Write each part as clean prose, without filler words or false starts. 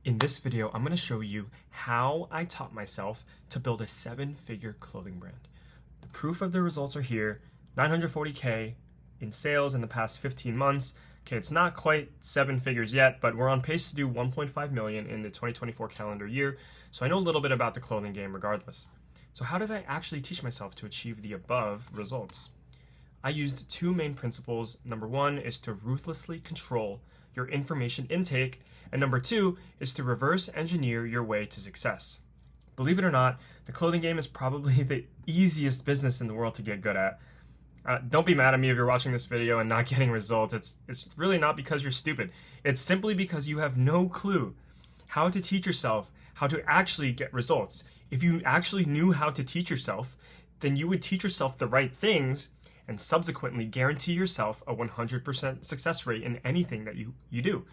In this video, I'm going to show you how I taught myself to build a 7-figure clothing brand. The proof of the results are here. 940K in sales in the past 15 months. Okay, it's not quite 7 figures yet, but we're on pace to do 1.5 million in the 2024 calendar year. So I know a little bit about the clothing game regardless. So how did I actually teach myself to achieve the above results? I used two main principles. Number one is to ruthlessly control your information intake, and number two is to reverse engineer your way to success. Believe it or not, the clothing game is probably the easiest business in the world to get good at. Don't be mad at me if you're watching this video and not getting results. It's really not because you're stupid. It's simply because you have no clue how to teach yourself how to actually get results. If you actually knew how to teach yourself, then you would teach yourself the right things and subsequently guarantee yourself a 100% success rate in anything that you do.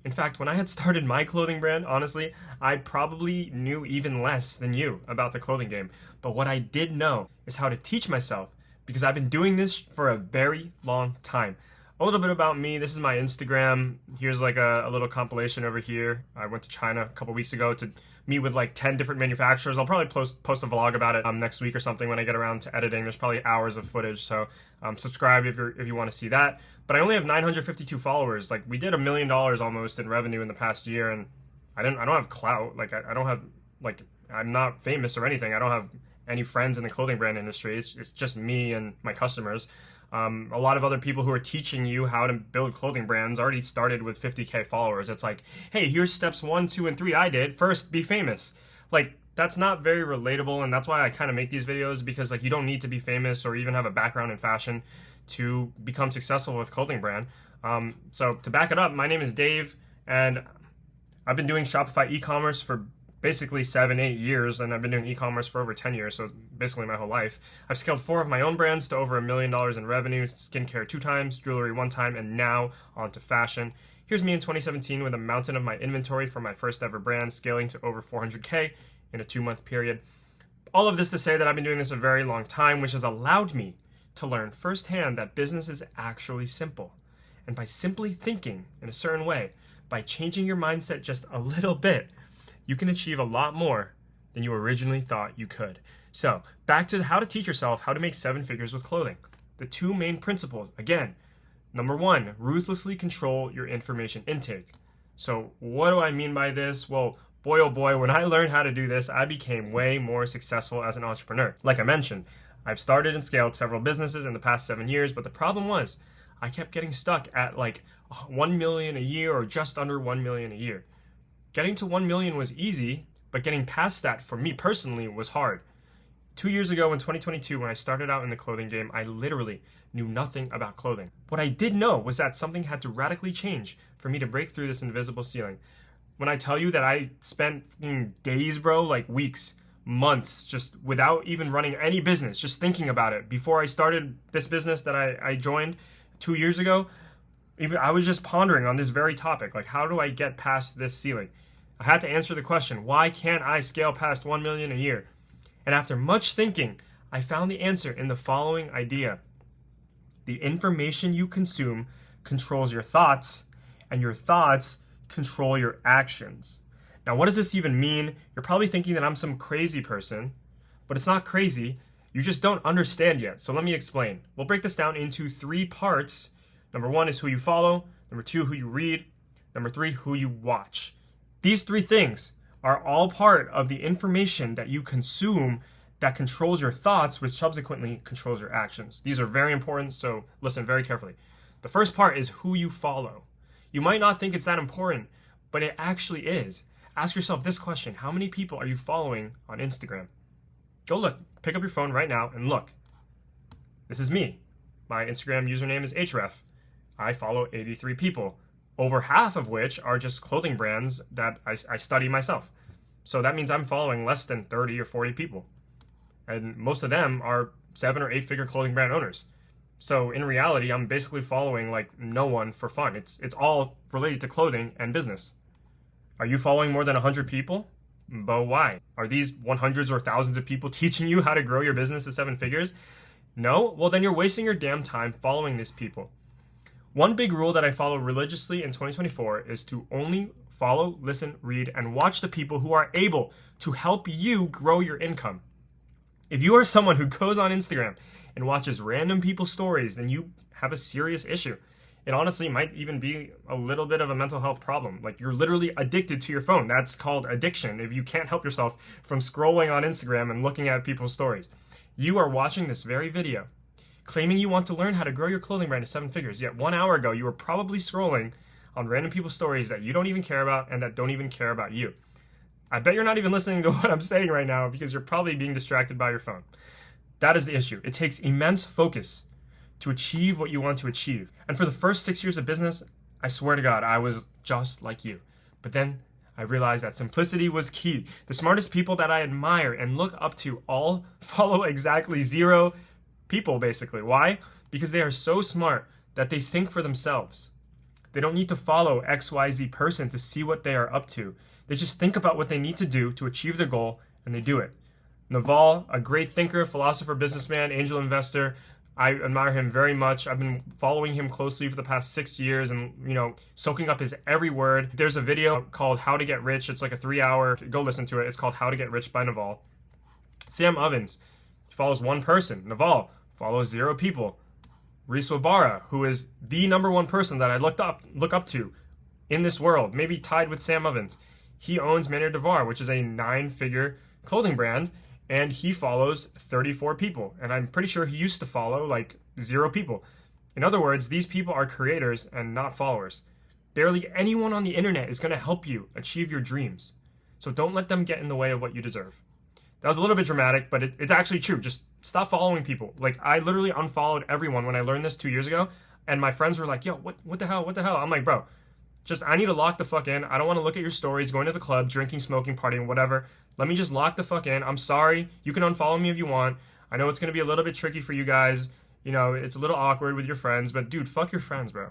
In fact, when I had started my clothing brand, honestly, I probably knew even less than you about the clothing game. But what I did know is how to teach myself, because I've been doing this for a very long time. A little bit about me. This is my Instagram. Here's like a little compilation over here. I went to China a couple weeks ago to meet with like 10 different manufacturers. I'll probably post a vlog about it next week or something when I get around to editing. There's probably hours of footage, so subscribe if you want to see that. But I only have 952 followers. Like, we did $1 million almost in revenue in the past year, and I don't have clout. Like, I don't have, like, I'm not famous or anything. I don't have any friends in the clothing brand industry. It's just me and my customers. A lot of other people who are teaching you how to build clothing brands already started with 50K followers. It's like, hey, here's steps 1, 2, and 3 I did. First, be famous. Like, that's not very relatable, and that's why I kind of make these videos, because like, you don't need to be famous or even have a background in fashion to become successful with clothing brand. So to back it up, my name is Dave, and I've been doing Shopify e-commerce for basically 7-8 years, and I've been doing e-commerce for over 10 years, so basically my whole life. I've scaled 4 of my own brands to over $1 million in revenue, skincare 2 times, jewelry 1 time, and now onto fashion. Here's me in 2017 with a mountain of my inventory for my first ever brand, scaling to over 400K in a 2-month period. All of this to say that I've been doing this a very long time, which has allowed me to learn firsthand that business is actually simple. And by simply thinking in a certain way, by changing your mindset just a little bit, you can achieve a lot more than you originally thought you could. So, back to how to teach yourself how to make 7 figures with clothing. The two main principles, again, number one, ruthlessly control your information intake. So, what do I mean by this? Well, boy oh boy, when I learned how to do this, I became way more successful as an entrepreneur. Like I mentioned, I've started and scaled several businesses in the past 7 years, but the problem was I kept getting stuck at like 1 million a year or just under 1 million a year. Getting to 1 million was easy, but getting past that for me personally was hard. 2 years ago in 2022, when I started out in the clothing game, I literally knew nothing about clothing. What I did know was that something had to radically change for me to break through this invisible ceiling. When I tell you that I spent days, bro, like weeks, months, just without even running any business, just thinking about it. Before I started this business that I joined 2 years ago, I was just pondering on this very topic, like, how do I get past this ceiling? I had to answer the question, why can't I scale past 1 million a year? And after much thinking, I found the answer in the following idea. The information you consume controls your thoughts, and your thoughts control your actions. Now, what does this even mean? You're probably thinking that I'm some crazy person, but it's not crazy. You just don't understand yet. So let me explain. We'll break this down into 3 parts. Number 1 is who you follow. Number 2, who you read. Number 3, who you watch. These 3 things are all part of the information that you consume that controls your thoughts, which subsequently controls your actions. These are very important, so listen very carefully. The first part is who you follow. You might not think it's that important, but it actually is. Ask yourself this question: how many people are you following on Instagram? Go look. Pick up your phone right now and look. This is me. My Instagram username is href. I follow 83 people, over half of which are just clothing brands that I study myself. So that means I'm following less than 30 or 40 people. And most of them are 7 or 8 figure clothing brand owners. So in reality, I'm basically following like no one for fun. It's all related to clothing and business. Are you following more than 100 people? But why? Are these 100s or thousands of people teaching you how to grow your business to 7 figures? No? Well, then you're wasting your damn time following these people. One big rule that I follow religiously in 2024 is to only follow, listen, read, and watch the people who are able to help you grow your income. If you are someone who goes on Instagram and watches random people's stories, then you have a serious issue. It honestly might even be a little bit of a mental health problem. Like, you're literally addicted to your phone. That's called addiction. If you can't help yourself from scrolling on Instagram and looking at people's stories, you are watching this very video, claiming you want to learn how to grow your clothing brand to 7 figures. Yet 1 hour ago, you were probably scrolling on random people's stories that you don't even care about and that don't even care about you. I bet you're not even listening to what I'm saying right now because you're probably being distracted by your phone. That is the issue. It takes immense focus to achieve what you want to achieve. And for the first 6 years of business, I swear to God, I was just like you. But then I realized that simplicity was key. The smartest people that I admire and look up to all follow exactly 0 people, basically. Why? Because they are so smart that they think for themselves. They don't need to follow XYZ person to see what they are up to. They just think about what they need to do to achieve their goal, and they do it. Naval, a great thinker, philosopher, businessman, angel investor, I admire him very much. I've been following him closely for the past 6 years and, soaking up his every word. There's a video called How to Get Rich. It's like a 3-hour, go listen to it. It's called How to Get Rich by Naval. Sam Ovens follows 1 person. Naval follows 0 people. Reese Wabara, who is the #1 person that I look up to in this world, maybe tied with Sam Ovens. He owns Manier Devar, which is a 9-figure clothing brand, and he follows 34 people. And I'm pretty sure he used to follow like 0 people. In other words, these people are creators and not followers. Barely anyone on the internet is going to help you achieve your dreams. So don't let them get in the way of what you deserve. That was a little bit dramatic, but it's actually true. Just stop following people. Like, I literally unfollowed everyone when I learned this 2 years ago. And my friends were like, yo, what the hell? What the hell? I'm like, bro, I need to lock the fuck in. I don't want to look at your stories, going to the club, drinking, smoking, partying, whatever. Let me just lock the fuck in. I'm sorry. You can unfollow me if you want. I know it's going to be a little bit tricky for you guys. It's a little awkward with your friends, but dude, fuck your friends, bro.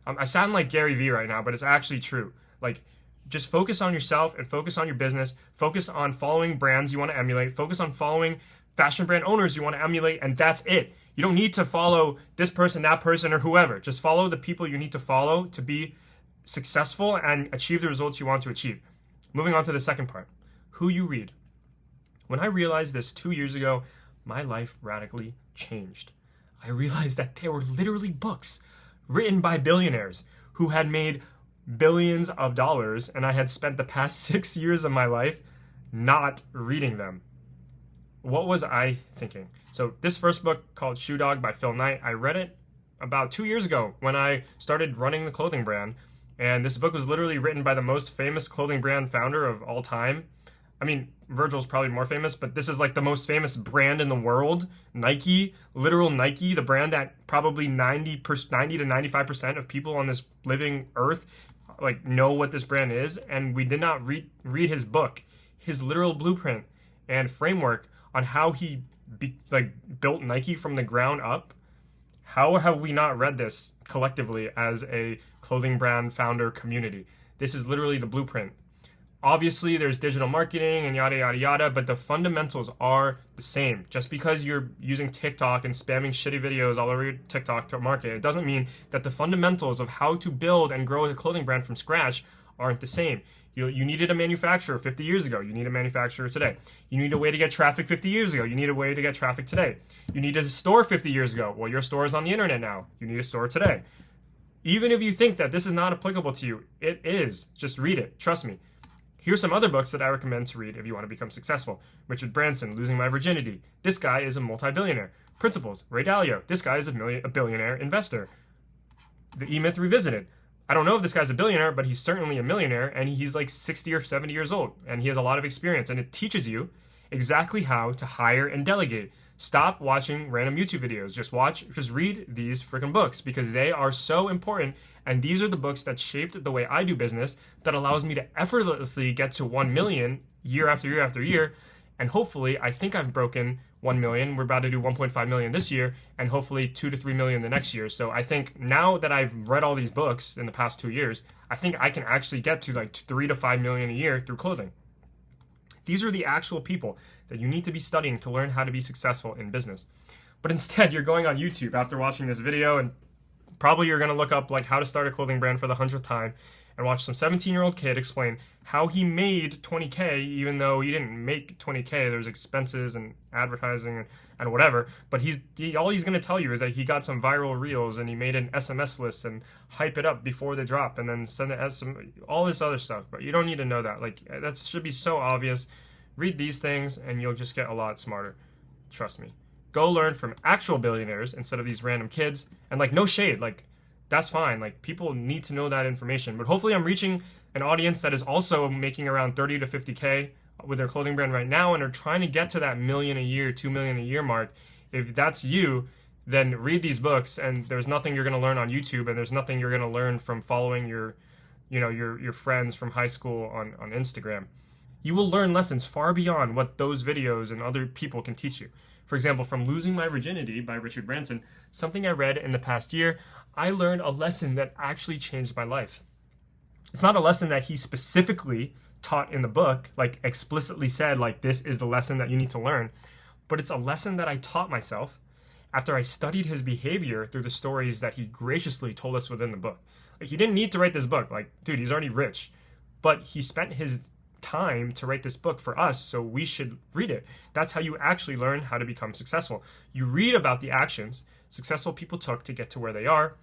I sound like Gary Vee right now, but it's actually true. Like, just focus on yourself and focus on your business. Focus on following brands you want to emulate. Focus on following fashion brand owners you want to emulate, and that's it. You don't need to follow this person, that person, or whoever. Just follow the people you need to follow to be successful and achieve the results you want to achieve. Moving on to the second part, who you read. When I realized this 2 years ago, my life radically changed. I realized that there were literally books written by billionaires who had made billions of dollars, and I had spent the past 6 years of my life not reading them. What was I thinking? So this first book, called Shoe Dog by Phil Knight, I read it about 2 years ago when I started running the clothing brand. And this book was literally written by the most famous clothing brand founder of all time. I mean, Virgil's probably more famous, but this is like the most famous brand in the world. Nike, literal Nike, the brand that probably 90 to 95% of people on this living earth like know what this brand is. And we did not read his book, his literal blueprint and framework on how he built Nike from the ground up. How have we not read this collectively as a clothing brand founder community? This is literally the blueprint. Obviously, there's digital marketing and yada, yada, yada, but the fundamentals are the same. Just because you're using TikTok and spamming shitty videos all over your TikTok to market, it doesn't mean that the fundamentals of how to build and grow a clothing brand from scratch aren't the same. You needed a manufacturer 50 years ago. You need a manufacturer today. You need a way to get traffic 50 years ago. You need a way to get traffic today. You needed a store 50 years ago. Well, your store is on the internet now. You need a store today. Even if you think that this is not applicable to you, it is. Just read it. Trust me. Here's some other books that I recommend to read if you want to become successful. Richard Branson, Losing My Virginity. This guy is a multi-billionaire. Principles, Ray Dalio. This guy is a billionaire investor. The E-Myth Revisited. I don't know if this guy's a billionaire, but he's certainly a millionaire, and he's like 60 or 70 years old, and he has a lot of experience, and it teaches you exactly how to hire and delegate. Stop watching random YouTube videos. Just read these freaking books because they are so important, and these are the books that shaped the way I do business that allows me to effortlessly get to 1 million year after year after year, and hopefully, I think I've broken 1 million. We're about to do 1.5 million this year, and hopefully 2 to 3 million the next year. So I think now that I've read all these books in the past 2 years, I think I can actually get to like 3 to 5 million a year through clothing. These are the actual people that you need to be studying to learn how to be successful in business. But instead, you're going on YouTube after watching this video, and probably you're going to look up like how to start a clothing brand for the 100th time, and watch some 17-year-old kid explain how he made 20K, even though he didn't make 20K. There's expenses and advertising and whatever. But all he's going to tell you is that he got some viral reels and he made an SMS list and hype it up before they drop and then send it as all this other stuff. But you don't need to know that. Like, that should be so obvious. Read these things and you'll just get a lot smarter. Trust me. Go learn from actual billionaires instead of these random kids. And like, no shade, like, that's fine. Like, people need to know that information. But hopefully I'm reaching an audience that is also making around 30 to 50K with their clothing brand right now and are trying to get to that $1 million a year, $2 million a year mark. If that's you, then read these books, and there's nothing you're going to learn on YouTube, and there's nothing you're going to learn from following your friends from high school on Instagram. You will learn lessons far beyond what those videos and other people can teach you. For example, from Losing My Virginity by Richard Branson, something I read in the past year, I learned a lesson that actually changed my life. It's not a lesson that he specifically taught in the book, like explicitly said, like, this is the lesson that you need to learn, but it's a lesson that I taught myself after I studied his behavior through the stories that he graciously told us within the book. Like, he didn't need to write this book. Like, dude, he's already rich, but he spent his time to write this book for us, so we should read it. That's how you actually learn how to become successful. You read about the actions successful people took to get to where they are,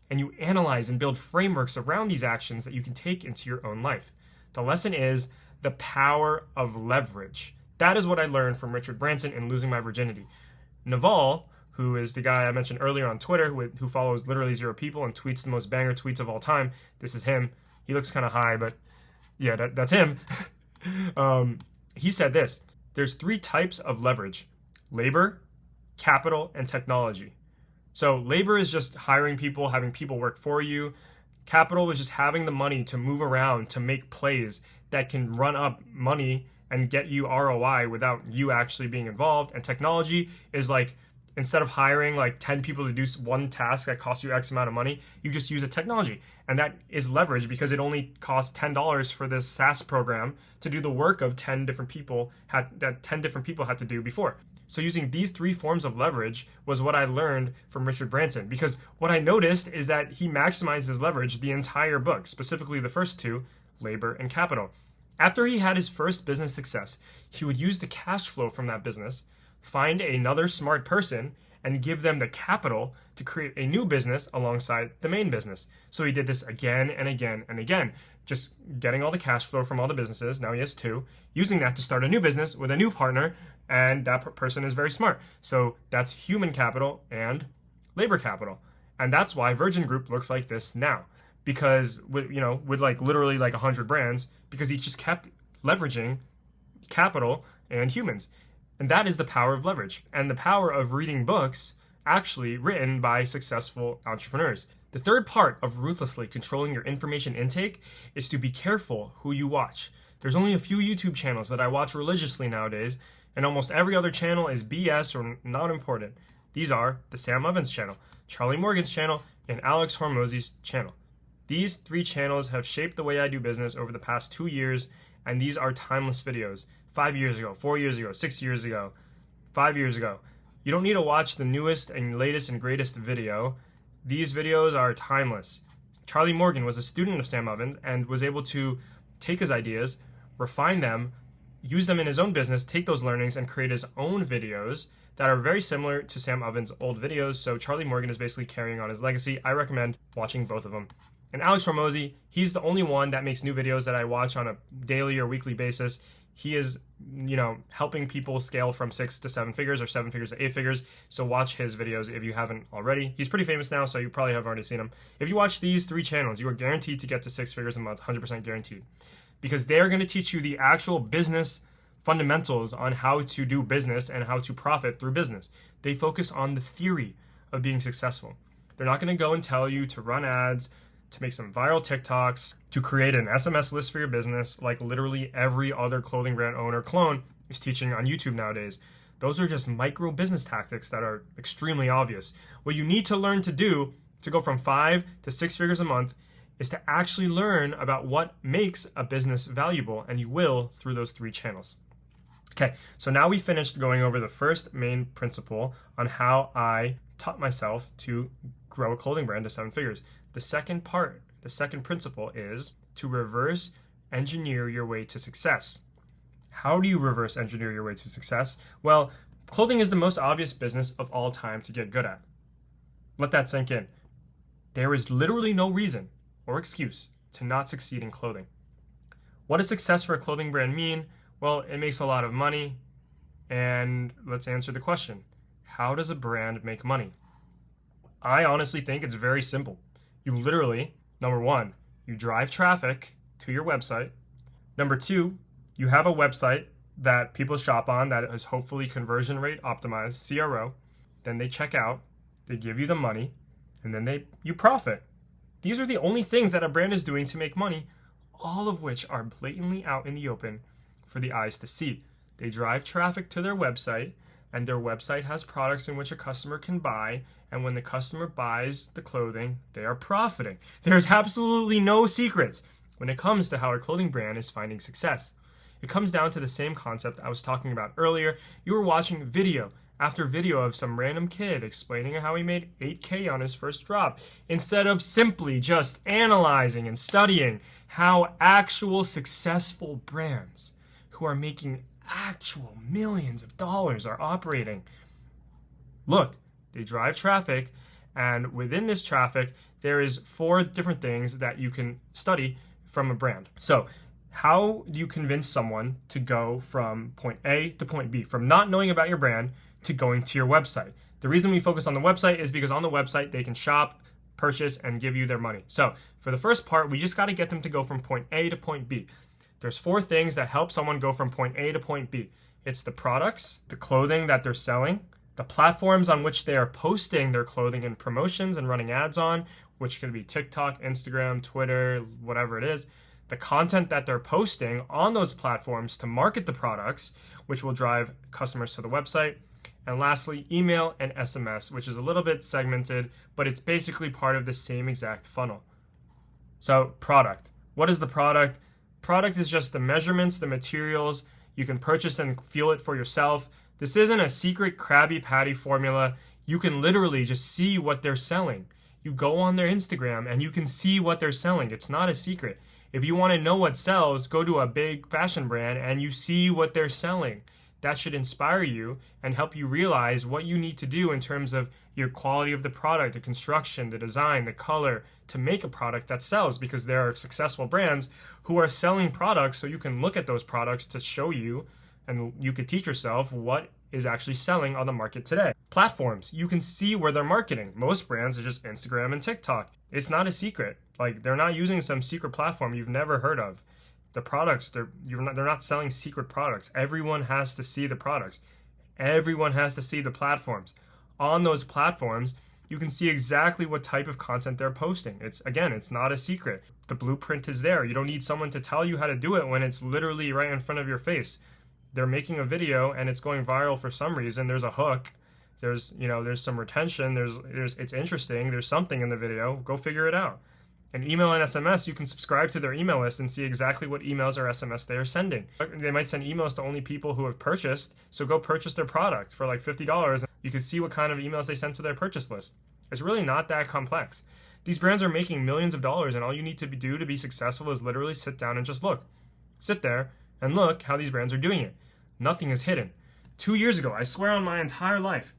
and you analyze and build frameworks around these actions that you can take into your own life. The lesson is the power of leverage. That is what I learned from Richard Branson in Losing My Virginity. Naval, who is the guy I mentioned earlier on Twitter, who follows literally 0 people and tweets the most banger tweets of all time. This is him. He looks kind of high, but yeah, that's him. He said this: there's 3 types of leverage: labor, capital, and technology. So labor is just hiring people, having people work for you. Capital is just having the money to move around, to make plays that can run up money and get you ROI without you actually being involved. And technology is like, instead of hiring like 10 people to do one task that costs you X amount of money, you just use a technology. And that is leverage because it only costs $10 for this SaaS program to do the work of 10 different people had to do before. So using these 3 forms of leverage was what I learned from Richard Branson, because what I noticed is that he maximized his leverage the entire book, specifically the first 2, labor and capital. After he had his first business success, he would use the cash flow from that business, find another smart person, and give them the capital to create a new business alongside the main business. So he did this again and again and again, just getting all the cash flow from all the businesses. Now he has 2, using that to start a new business with a new partner, and that person is very smart. So that's human capital and labor capital. And that's why Virgin Group looks like this now, because with like literally like 100 brands, because he just kept leveraging capital and humans. And that is the power of leverage and the power of reading books actually written by successful entrepreneurs. The third part of ruthlessly controlling your information intake is to be careful who you watch. There's only a few YouTube channels that I watch religiously nowadays, and almost every other channel is BS or not important. These are the Sam Ovens channel, Charlie Morgan's channel, and Alex Hormozy's channel. These 3 channels have shaped the way I do business over the past 2 years, and these are timeless videos. 5 years ago, 4 years ago, 6 years ago, 5 years ago. You don't need to watch the newest and latest and greatest video. These videos are timeless. Charlie Morgan was a student of Sam Ovens and was able to take his ideas, refine them, use them in his own business, take those learnings, and create his own videos that are very similar to Sam Ovens' old videos. So Charlie Morgan is basically carrying on his legacy. I recommend watching both of them. And Alex Hormozy, he's the only one that makes new videos that I watch on a daily or weekly basis. He is, helping people scale from 6 to 7 figures or 7 figures to 8 figures. So watch his videos if you haven't already. He's pretty famous now, so you probably have already seen him. If you watch these 3 channels, you are guaranteed to get to 6 figures a month, 100% guaranteed. Because they're going to teach you the actual business fundamentals on how to do business and how to profit through business. They focus on the theory of being successful. They're not going to go and tell you to run ads, to make some viral TikToks, to create an SMS list for your business, like literally every other clothing brand owner clone is teaching on YouTube nowadays. Those are just micro business tactics that are extremely obvious. What you need to learn to do to go from 5 to 6 figures a month is to actually learn about what makes a business valuable, and you will through those 3 channels. Okay, so now we finished going over the first main principle on how I taught myself to grow a clothing brand to 7 figures. The second principle is to reverse engineer your way to success. How do you reverse engineer your way to success? Well, clothing is the most obvious business of all time to get good at. Let that sink in. There is literally no reason or excuse to not succeed in clothing. What does success for a clothing brand mean? Well, it makes a lot of money. And let's answer the question. How does a brand make money? I honestly think it's very simple. You literally, number one, you drive traffic to your website. Number two, you have a website that people shop on that is hopefully conversion rate optimized, CRO. Then they check out, they give you the money, and then you profit. These are the only things that a brand is doing to make money, all of which are blatantly out in the open for the eyes to see. They drive traffic to their website, and their website has products in which a customer can buy, and when the customer buys the clothing, they are profiting. There's absolutely no secrets when it comes to how a clothing brand is finding success. It comes down to the same concept I was talking about earlier. You were watching video after video of some random kid explaining how he made $8K on his first drop, instead of simply just analyzing and studying how actual successful brands who are making actual millions of dollars are operating. Look, they drive traffic, and within this traffic, there is 4 different things that you can study from a brand. So, how do you convince someone to go from point A to point B, from not knowing about your brand to going to your website? The reason we focus on the website is because on the website, they can shop, purchase, and give you their money. So for the first part, we just got to get them to go from point A to point B. There's 4 things that help someone go from point A to point B. It's the products, the clothing that they're selling, the platforms on which they are posting their clothing and promotions and running ads on, which could be TikTok, Instagram, Twitter, whatever it is, the content that they're posting on those platforms to market the products, which will drive customers to the website. And lastly, email and SMS, which is a little bit segmented, but it's basically part of the same exact funnel. So product. What is the product? Product is just the measurements, the materials. You can purchase and feel it for yourself. This isn't a secret Krabby Patty formula. You can literally just see what they're selling. You go on their Instagram and you can see what they're selling. It's not a secret. If you want to know what sells, go to a big fashion brand and you see what they're selling. That should inspire you and help you realize what you need to do in terms of your quality of the product, the construction, the design, the color, to make a product that sells, because there are successful brands who are selling products, so you can look at those products to show you, and you could teach yourself what is actually selling on the market today. Platforms, you can see where they're marketing. Most brands are just Instagram and TikTok. It's not a secret. Like, they're not using some secret platform you've never heard of. The products, they're not selling secret products. Everyone has to see the products. Everyone has to see the platforms. On those platforms, you can see exactly what type of content they're posting. It's not a secret. The blueprint is there. You don't need someone to tell you how to do it when it's literally right in front of your face. They're making a video and it's going viral for some reason. There's a hook. There's some retention. It's interesting. There's something in the video. Go figure it out. And email and SMS, you can subscribe to their email list and see exactly what emails or SMS they are sending. They might send emails to only people who have purchased, so go purchase their product for like $50. You can see what kind of emails they sent to their purchase list. It's really not that complex. These brands are making millions of dollars, and all you need to do to be successful is literally sit down and just look. Sit there and look how these brands are doing it. Nothing is hidden. 2 years ago, I swear on my entire life,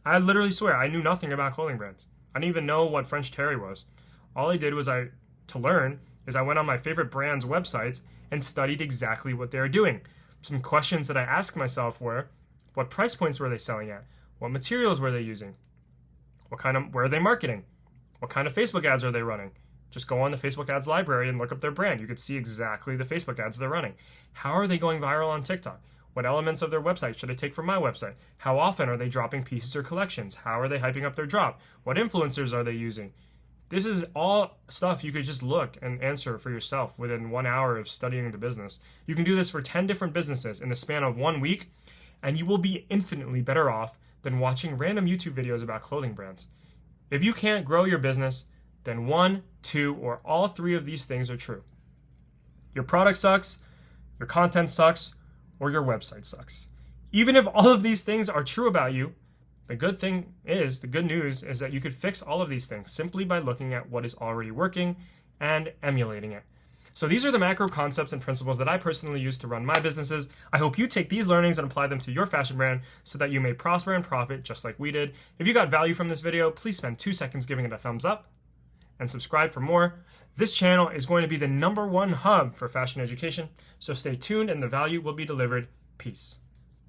I literally swear I knew nothing about clothing brands. I didn't even know what French Terry was. All I did was I went on my favorite brands' websites and studied exactly what they were doing. Some questions that I asked myself were, what price points were they selling at? What materials were they using? Where are they marketing? What kind of Facebook ads are they running? Just go on the Facebook ads library and look up their brand. You could see exactly the Facebook ads they're running. How are they going viral on TikTok? What elements of their website should I take from my website? How often are they dropping pieces or collections? How are they hyping up their drop? What influencers are they using? This is all stuff you could just look and answer for yourself within 1 hour of studying the business. You can do this for 10 different businesses in the span of 1 week, and you will be infinitely better off than watching random YouTube videos about clothing brands. If you can't grow your business, then 1, 2, or all 3 of these things are true. Your product sucks, your content sucks, or your website sucks. Even if all of these things are true about you, the good news is that you could fix all of these things simply by looking at what is already working and emulating it. So these are the macro concepts and principles that I personally use to run my businesses. I hope you take these learnings and apply them to your fashion brand so that you may prosper and profit just like we did. If you got value from this video, please spend 2 seconds giving it a thumbs up and subscribe for more. This channel is going to be the #1 hub for fashion education, so stay tuned and the value will be delivered. Peace.